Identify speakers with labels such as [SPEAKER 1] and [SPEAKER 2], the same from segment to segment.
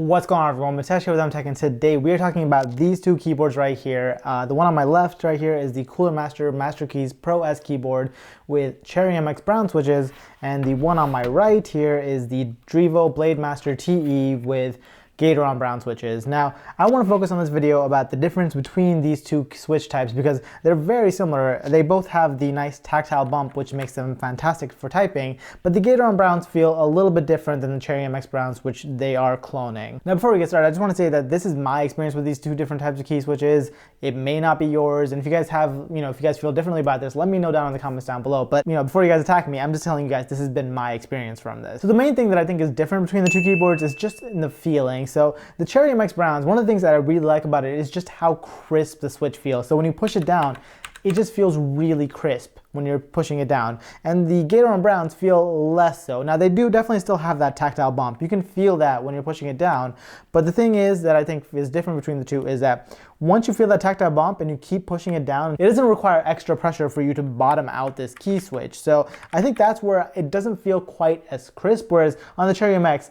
[SPEAKER 1] What's going on, everyone? Mitesh here with Tech, and today we are talking about these two keyboards right here. The one on my left right here is the Cooler Master Master Keys Pro S keyboard with Cherry MX Brown switches, and the one on my right here is the Drivo Blade Master TE with Gateron Brown switches. Now, I want to focus on this video about the difference between these two switch types because they're very similar. They both have the nice tactile bump, which makes them fantastic for typing, but the Gateron Browns feel a little bit different than the Cherry MX Browns, which they are cloning. Now, before we get started, I just want to say that this is my experience with these two different types of key switches. It may not be yours, and if you guys have, if you guys feel differently about this, let me know down in the comments down below. But, before you guys attack me, I'm just telling you guys this has been my experience from this. So the main thing that I think is different between the two keyboards is just in the feeling. So the Cherry MX Browns, one of the things that I really like about it is just how crisp the switch feels. So when you push it down, it just feels really crisp when you're pushing it down. And the Gateron Browns feel less so. Now they do definitely still have that tactile bump. You can feel that when you're pushing it down. But the thing is that I think is different between the two is that once you feel that tactile bump and you keep pushing it down, it doesn't require extra pressure for you to bottom out this key switch. So I think that's where it doesn't feel quite as crisp, whereas on the Cherry MX,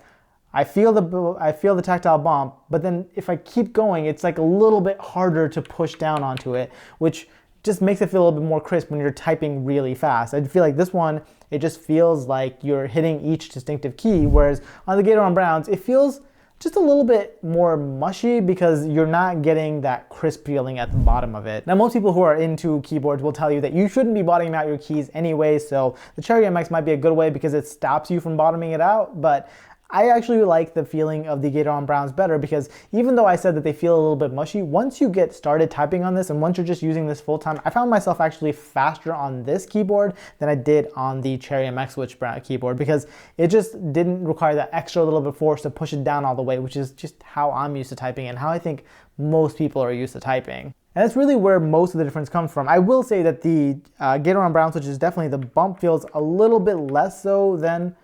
[SPEAKER 1] I feel the tactile bump, but then if I keep going, it's like a little bit harder to push down onto it, which just makes it feel a little bit more crisp when you're typing really fast. I feel like this one, it just feels like you're hitting each distinctive key, whereas on the Gateron Browns, it feels just a little bit more mushy because you're not getting that crisp feeling at the bottom of it. Now, most people who are into keyboards will tell you that you shouldn't be bottoming out your keys anyway, so the Cherry MX might be a good way because it stops you from bottoming it out, but I actually like the feeling of the Gateron Browns better because even though I said that they feel a little bit mushy, once you get started typing on this and once you're just using this full time, I found myself actually faster on this keyboard than I did on the Cherry MX Switch keyboard because it just didn't require that extra little bit of force to push it down all the way, which is just how I'm used to typing and how I think most people are used to typing. And that's really where most of the difference comes from. I will say that the Gateron Brown switch is definitely, the bump feels a little bit less so than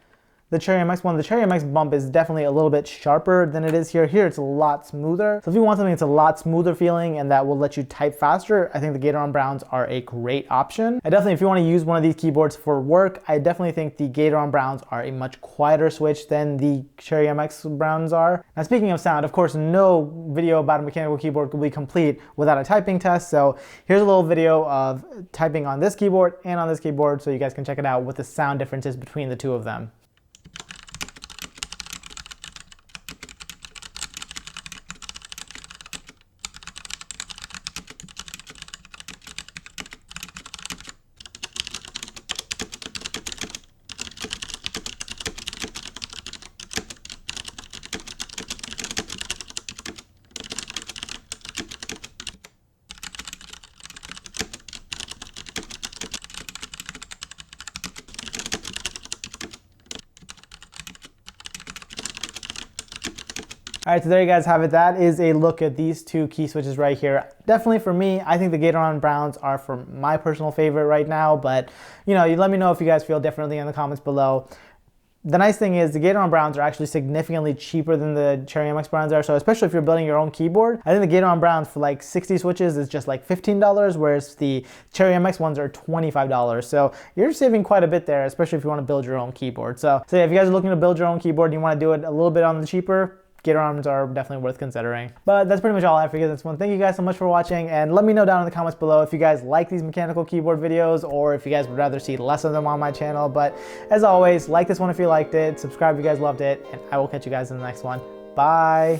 [SPEAKER 1] the Cherry MX one. The Cherry MX bump is definitely a little bit sharper than it is here. Here it's a lot smoother. So if you want something that's a lot smoother feeling and that will let you type faster, I think the Gateron Browns are a great option. I definitely, if you want to use one of these keyboards for work, I definitely think the Gateron Browns are a much quieter switch than the Cherry MX Browns are. Now, speaking of sound, of course, no video about a mechanical keyboard will be complete without a typing test. So here's a little video of typing on this keyboard and on this keyboard so you guys can check it out what the sound difference is between the two of them. All right, so there you guys have it. That is a look at these two key switches right here. Definitely for me, I think the Gateron Browns are for my personal favorite right now, but you let me know if you guys feel differently in the comments below. The nice thing is the Gateron Browns are actually significantly cheaper than the Cherry MX Browns are, so especially if you're building your own keyboard, I think the Gateron Browns for like 60 switches is just like $15, whereas the Cherry MX ones are $25. So you're saving quite a bit there, especially if you want to build your own keyboard. So yeah, if you guys are looking to build your own keyboard and you want to do it a little bit on the cheaper, Gaterons are definitely worth considering. But that's pretty much all I have for you this one. Thank you guys so much for watching, and let me know down in the comments below if you guys like these mechanical keyboard videos or if you guys would rather see less of them on my channel. But as always, like this one if you liked it, subscribe if you guys loved it, and I will catch you guys in the next one. Bye!